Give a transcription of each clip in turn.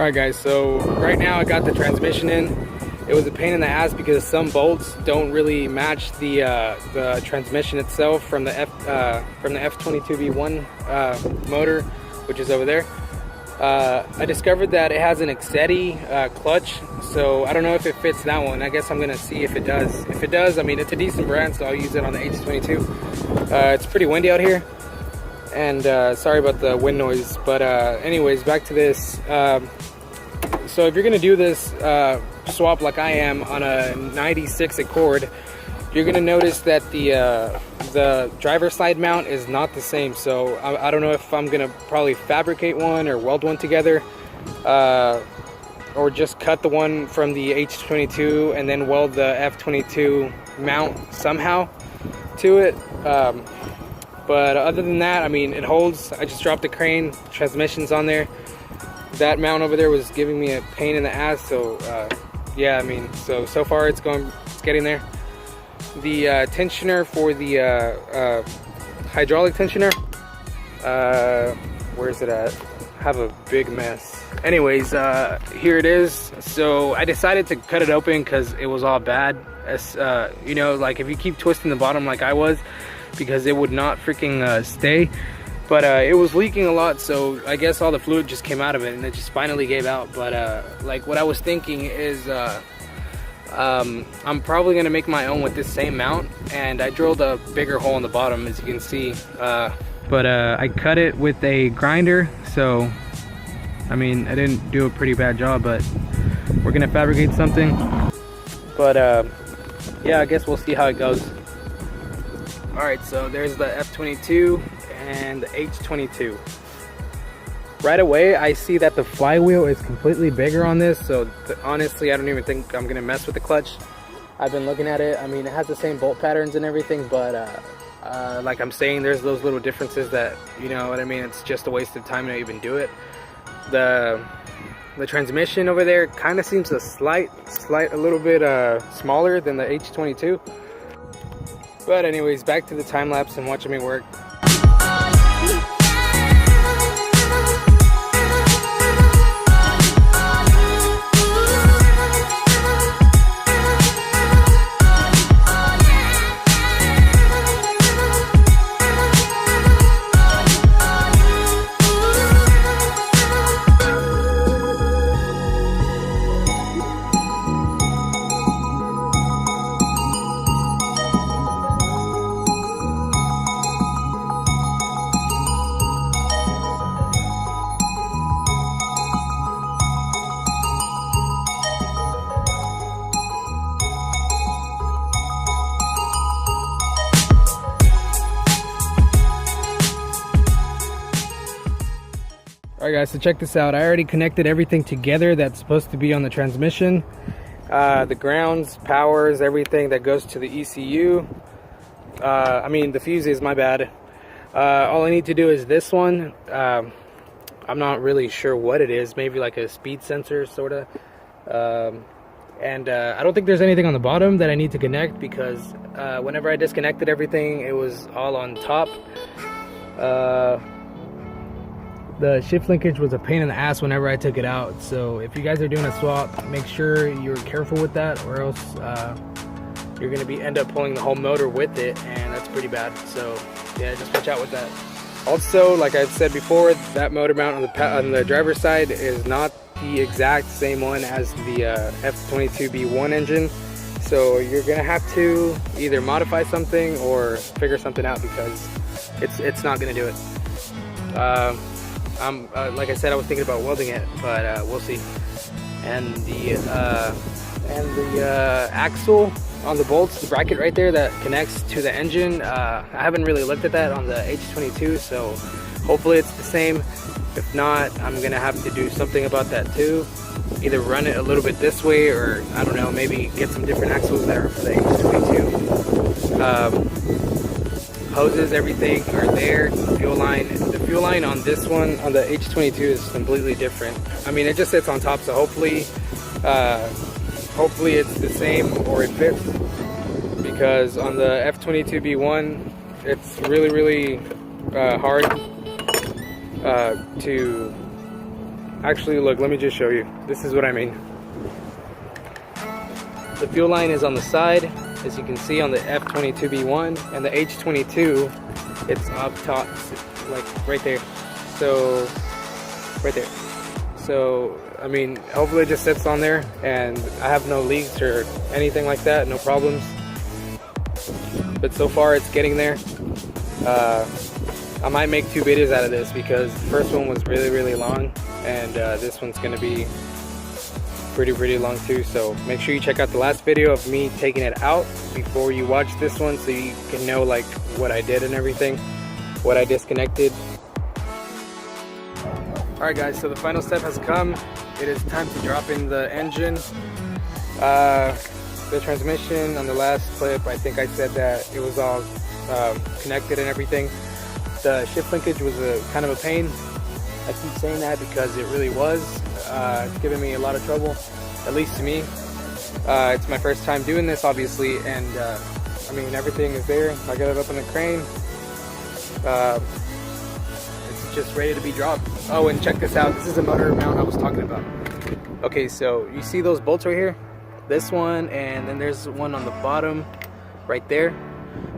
Alright guys, so right now I got the transmission in. It was a pain in the ass because some bolts don't really match the transmission itself from the H22V1 motor, which is over there. I discovered that it has an X22 clutch, so I don't know if it fits that one. I guess I'm gonna see if it does. If it does, I mean, it's a decent brand, so I'll use it on the H22. It's pretty windy out here, and sorry about the wind noise, but anyways, back to this. So if you're gonna do this swap like I am on a 96 Accord, you're gonna notice that the driver's side mount is not the same. So I don't know if I'm gonna probably fabricate one or weld one together, or just cut the one from the H22 and then weld the F22 mount somehow to it. But other than that, I mean, it holds. I just dropped the crane, transmission's on there. That mount over there was giving me a pain in the ass, so yeah, I mean, so far it's getting there. The tensioner for the hydraulic tensioner, where is it at? I have a big mess. Anyways, here it is. So I decided to cut it open because it was all bad. As you know, like if you keep twisting the bottom like I was, because it would not freaking stay. But it was leaking a lot, so I guess all the fluid just came out of it and it just finally gave out. But like what I was thinking is I'm probably gonna make my own with this same mount, and I drilled a bigger hole in the bottom, as you can see. But I cut it with a grinder, so I mean, I didn't do a pretty bad job, but we're gonna fabricate something. But yeah, I guess we'll see how it goes. Alright, so there's the F22 and the H22. Right away I see that the flywheel is completely bigger on this, so honestly I don't even think I'm gonna mess with the clutch. I've been looking at it. I mean, it has the same bolt patterns and everything, but like I'm saying, there's those little differences that, you know what I mean, it's just a waste of time to even do it. The transmission over there kind of seems a little bit smaller than the H22. But anyways, back to the time lapse and watching me work. Alright guys, so check this out. I already connected everything together that's supposed to be on the transmission. The grounds, powers, everything that goes to the ECU. I mean, the fuses, my bad. All I need to do is this one. I'm not really sure what it is. Maybe like a speed sensor, sort of. And I don't think there's anything on the bottom that I need to connect, because whenever I disconnected everything, it was all on top. The shift linkage was a pain in the ass whenever I took it out. So if you guys are doing a swap, make sure you're careful with that, or else you're going to end up pulling the whole motor with it, and that's pretty bad. So yeah, just watch out with that. Also, like I said before, that motor mount on the driver's side is not the exact same one as the F22V1 engine. So you're going to have to either modify something or figure something out, because it's not going to do it. Like I said, I was thinking about welding it, but we'll see. And the axle on the bolts, the bracket right there that connects to the engine, I haven't really looked at that on the H22, so hopefully it's the same. If not, I'm gonna have to do something about that too. Either run it a little bit this way, or I don't know, maybe get some different axles that are for the H22. Hoses, everything are there. Fuel line. The fuel line on this one, on the H22, is completely different. I mean, it just sits on top, so hopefully it's the same, or it fits. Because on the F22V1, it's really hard to Actually, look, let me just show you. This is what I mean. The fuel line is on the side, as you can see on the F22B1, and the H22, it's up top, like right there. So, right there. So, I mean, hopefully it just sits on there, and I have no leaks or anything like that, no problems. But so far, it's getting there. I might make 2 videos out of this because the first one was really long, and this one's gonna be pretty long too. So make sure you check out the last video of me taking it out before you watch this one, so you can know like what I did and everything, what I disconnected. Alright guys, so the final step has come. It is time to drop in the engine. The transmission on the last clip, I think I said that it was all connected and everything. The shift linkage was kind of a pain. I keep saying that because it really was. It's giving me a lot of trouble, at least to me. It's my first time doing this, obviously, and I mean, everything is there. I got it up on the crane. It's just ready to be dropped. Oh, and check this out. This is the motor mount I was talking about. Okay, so you see those bolts right here? This one, and then there's one on the bottom right there.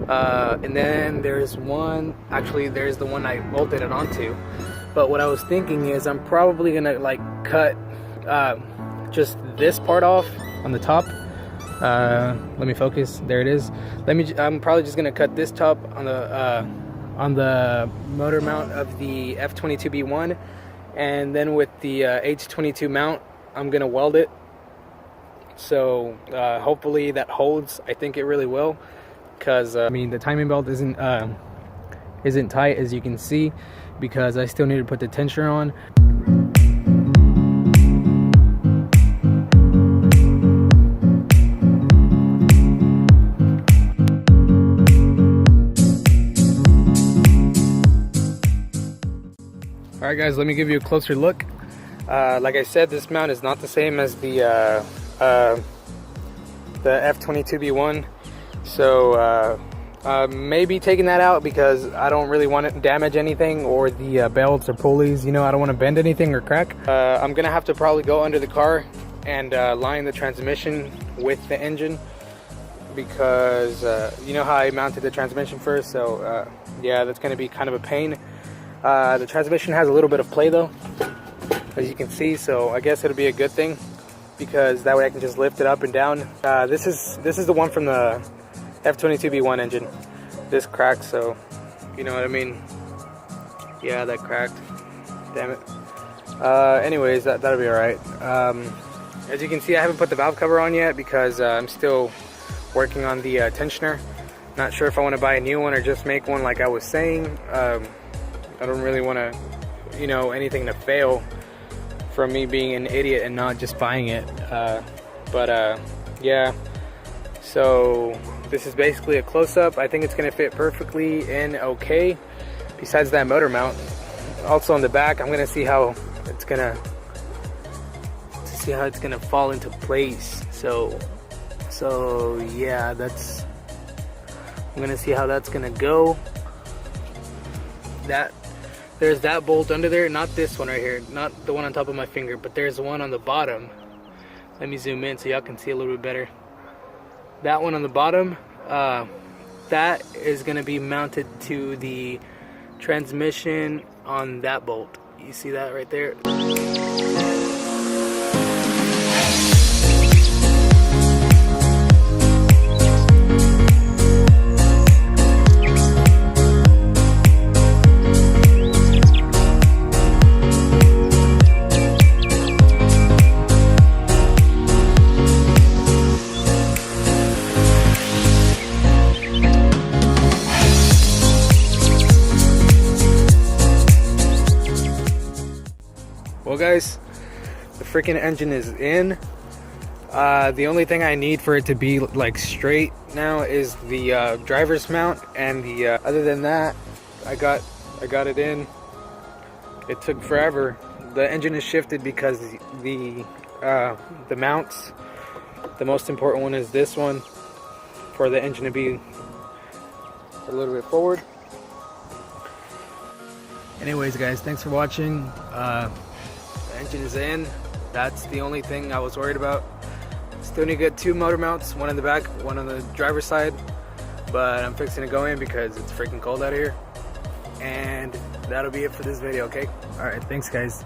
And then there's one, actually there's the one I bolted it onto. But what I was thinking is I'm probably gonna like cut just this part off on the top. Let me focus. There it is. I'm probably just gonna cut this top on the motor mount of the F22B1, and then with the H22 mount, I'm gonna weld it. So hopefully that holds. I think it really will, because I mean the timing belt isn't tight, as you can see, because I still need to put the tensioner on. Alright guys, let me give you a closer look. Like I said, this mount is not the same as the F22B1. So maybe taking that out because I don't really want to damage anything, or the belts or pulleys, you know, I don't want to bend anything or crack. I'm gonna have to probably go under the car and line the transmission with the engine, because you know how I mounted the transmission first. So yeah, that's gonna be kind of a pain. The transmission has a little bit of play though, as you can see, so I guess it'll be a good thing, because that way I can just lift it up and down. This is the one from the F22B1 engine. This cracked, so you know what I mean. Yeah, that cracked. Damn it. Anyways, that'll be alright. As you can see, I haven't put the valve cover on yet because I'm still working on the tensioner. Not sure if I want to buy a new one or just make one like I was saying. I don't really want to, you know, anything to fail from me being an idiot and not just buying it. Yeah. So this is basically a close-up. I think it's going to fit perfectly in okay, besides that motor mount. Also on the back, I'm going to see how it's going to fall into place. So yeah, I'm going to see how that's going to go. There's that bolt under there, not this one right here, not the one on top of my finger, but there's one on the bottom. Let me zoom in so y'all can see a little bit better. That one on the bottom, that is going to be mounted to the transmission on that bolt. You see that right there? Well guys, the freaking engine is in. The only thing I need for it to be like straight now is the driver's mount, and the other than that, I got it in. It took forever. The engine is shifted because the mounts, the most important one is this one, for the engine to be a little bit forward. Anyways guys, thanks for watching. Engine is in. That's the only thing I was worried about. Still need to get 2 motor mounts, one in the back, one on the driver's side. But I'm fixing to go in because it's freaking cold out here. And that'll be it for this video, okay? Alright, thanks guys.